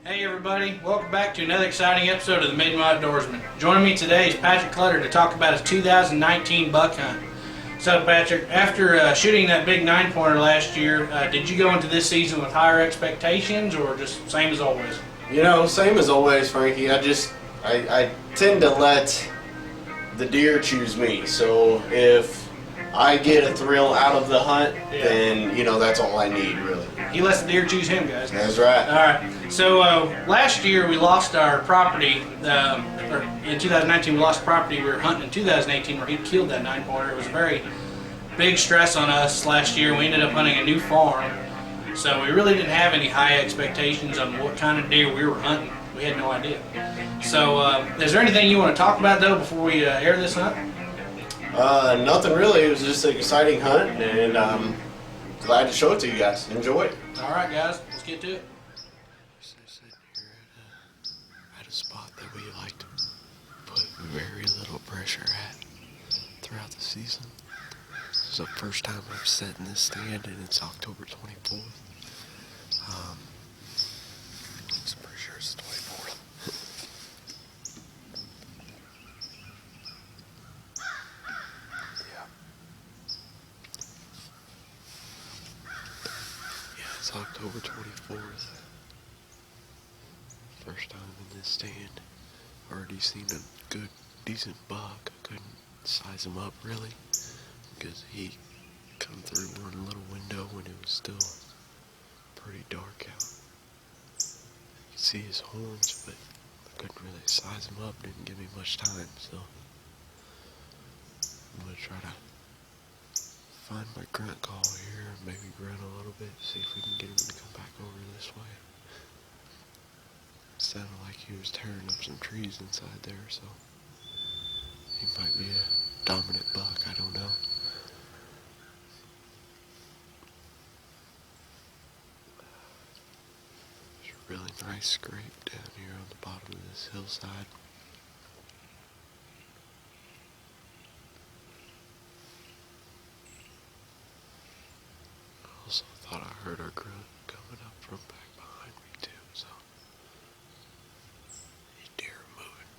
Hey everybody, welcome back to another exciting episode of the Mid Outdoorsman. Joining me today is Patrick Clutter to talk about his 2019 buck hunt. So Patrick, after shooting that big 9-pointer last year, did you go into this season with higher expectations or just same as always? You know, same as always, Frankie. I tend to let the deer choose me. So if I get a thrill out of the hunt, then, that's all I need, really. He lets the deer choose him, guys. That's right. Alright, so last year we lost our property, or in 2019 we lost property we were hunting in 2018 where he killed that 9-pointer. It was a very big stress on us last year. We ended up hunting a new farm, so we really didn't have any high expectations on what kind of deer we were hunting. We had no idea. So is there anything you want to talk about though before we air this hunt? Nothing really. It was just an exciting hunt, and glad to show it to you guys. Enjoy it. Alright guys, let's get to it. So sitting here at a spot that we like to put very little pressure at throughout the season. This is the first time I've sat in this stand, and it's October 24th. I'm pretty sure it's the 24th. Yeah, it's October 24th. First time in this stand. Already seen a good, decent buck. I couldn't size him up really, because he come through one little window when it was still pretty dark out. You could see his horns, but I couldn't really size him up. Didn't give me much time, so I'm gonna try to find my grunt call here, maybe grunt a little bit, see if we can get him to come back over this way. It sounded like he was tearing up some trees inside there, so he might be a dominant buck, I don't know. There's a really nice scrape down here on the bottom of this hillside. I also thought I heard our grunt coming up from back behind me too, so these deer are moving.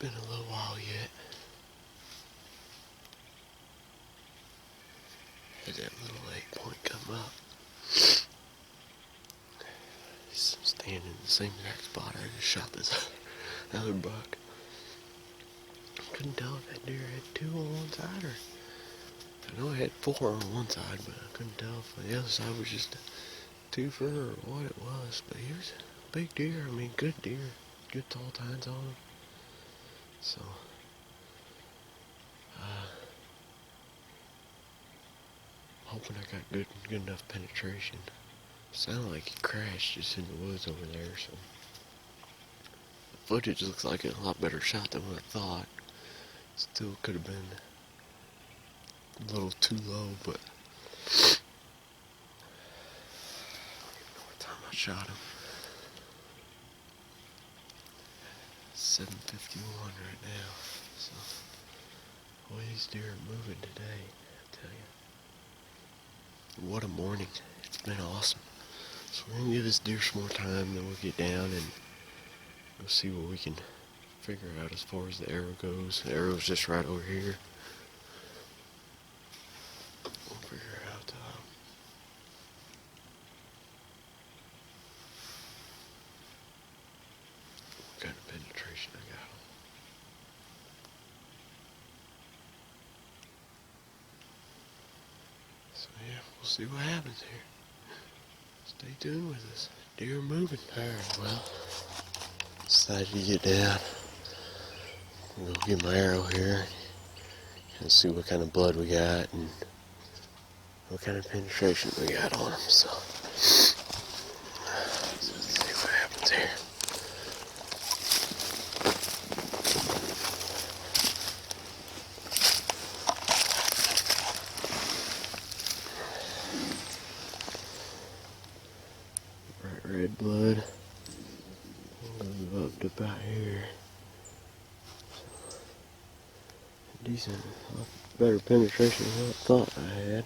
been a little while yet. Had that little 8-point come up. He's standing in the same exact spot I just shot this other buck. Couldn't tell if that deer had 2 on one side or... I know it had 4 on one side, but I couldn't tell if the other side was just a twofer or what it was. But he was a big deer. I mean, good deer. Good tall tines on him. So, hoping I got good enough penetration. Sounded like he crashed just in the woods over there, so the footage looks like a lot better shot than what I thought. Still could have been a little too low, but I don't know what time I shot him. 7:51 right now, so boy, these deer are moving today, I tell you. What a morning. It's been awesome. So we're gonna give this deer some more time, then we'll get down and we'll see what we can figure out as far as the arrow goes. The arrow's just right over here. We'll figure out what kind of penetration I got. So yeah, we'll see what happens here. Stay tuned with us. Deer are moving. Alright, well, decided to get down. Go get my arrow here and see what kind of blood we got and what kind of penetration we got on him. So, let's see what happens here. Bright red blood. Goes up to about here. Decent, better penetration than what I thought I had.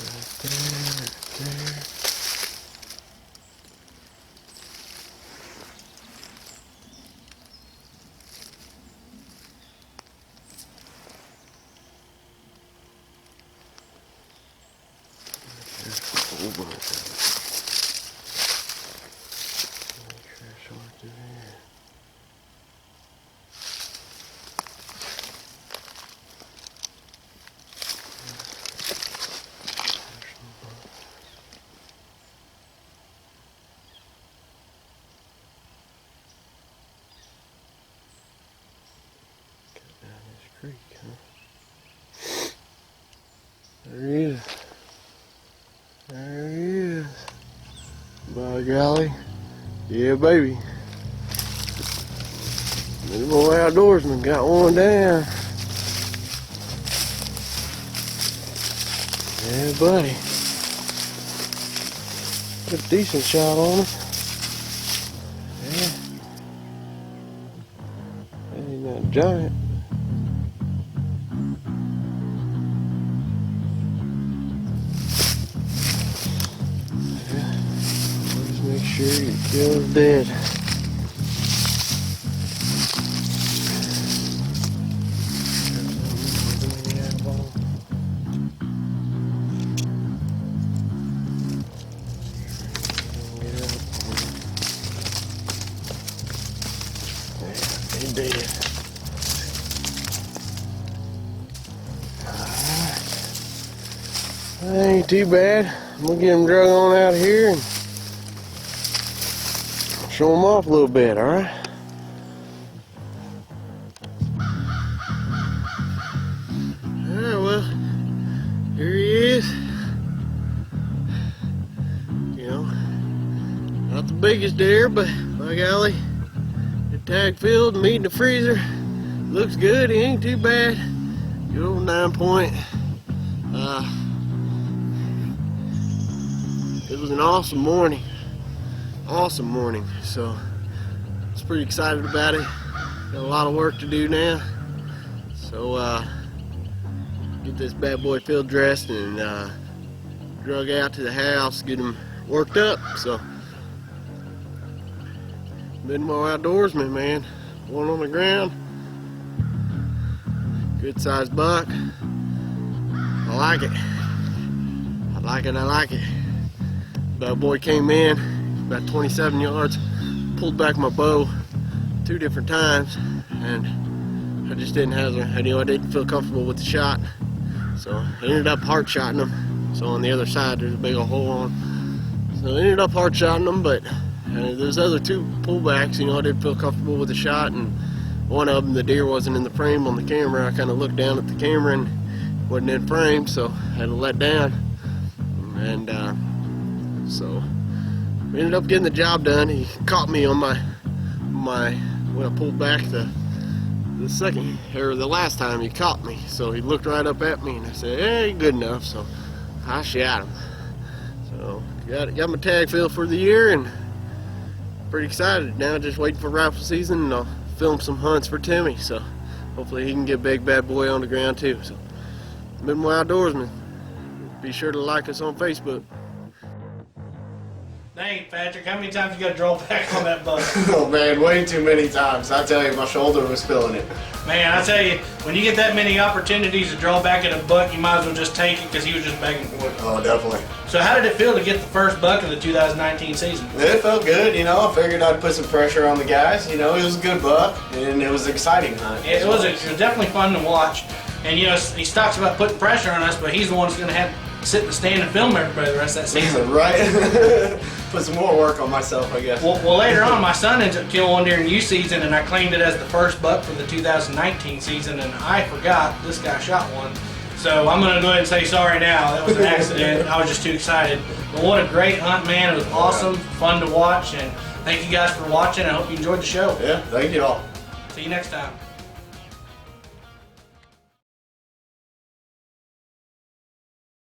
Right there. Creek, huh? There he is. There he is. By golly. Yeah, baby. Little boy outdoorsman got one down. Yeah, buddy. Put a decent shot on it. Yeah. That ain't not giant. Make sure your kill's dead. Yeah, he dead. Alright. That ain't too bad. I'm gonna get him drug on out here and show him off a little bit, alright? Alright, well, here he is. You know, not the biggest deer, but by golly, the tag filled, meat in the freezer. Looks good, he ain't too bad. Good old 9-point. It was an awesome morning. Awesome morning, so I was pretty excited about it. Got a lot of work to do now, so get this bad boy field dressed and drug out to the house, get him worked up. So, been more outdoorsman, man. One on the ground, good sized buck. I like it. I like it. I like it. Bad boy came in about 27 yards, pulled back my bow 2 different times, and I just didn't have the, I didn't feel comfortable with the shot, so I ended up hard shotting him. So on the other side there's a big old hole on, so I ended up hard shotting him. But those other 2 pullbacks, I didn't feel comfortable with the shot, and one of them, the deer wasn't in the frame on the camera. I kind of looked down at the camera and wasn't in frame, so I had to let down, and so we ended up getting the job done. He caught me on my when I pulled back the second, or the last time he caught me. So he looked right up at me and I said, hey, good enough. So I shot him. So got my tag filled for the year, and pretty excited now, just waiting for rifle season, and I'll film some hunts for Timmy. So hopefully he can get big bad boy on the ground too. So been my outdoorsman. Be sure to like us on Facebook. Dang, Patrick, how many times you got to draw back on that buck? Oh man, way too many times. I tell you, my shoulder was feeling it. Man, I tell you, when you get that many opportunities to draw back at a buck, you might as well just take it, because he was just begging for it. Oh, definitely. So how did it feel to get the first buck of the 2019 season? It felt good, I figured I'd put some pressure on the guys. It was a good buck, and it was an exciting hunt. Yeah, it was definitely fun to watch. And he talks about putting pressure on us, but he's the one who's going to have to sit in the stand and film everybody the rest of that season. Right? Put some more work on myself, I guess. Well, later on, my son ended up killing one during youth season, and I claimed it as the first buck for the 2019 season, and I forgot this guy shot one. So I'm going to go ahead and say sorry now. That was an accident. I was just too excited. But what a great hunt, man. It was awesome, fun to watch, and thank you guys for watching. I hope you enjoyed the show. Yeah, thank you all. See you next time.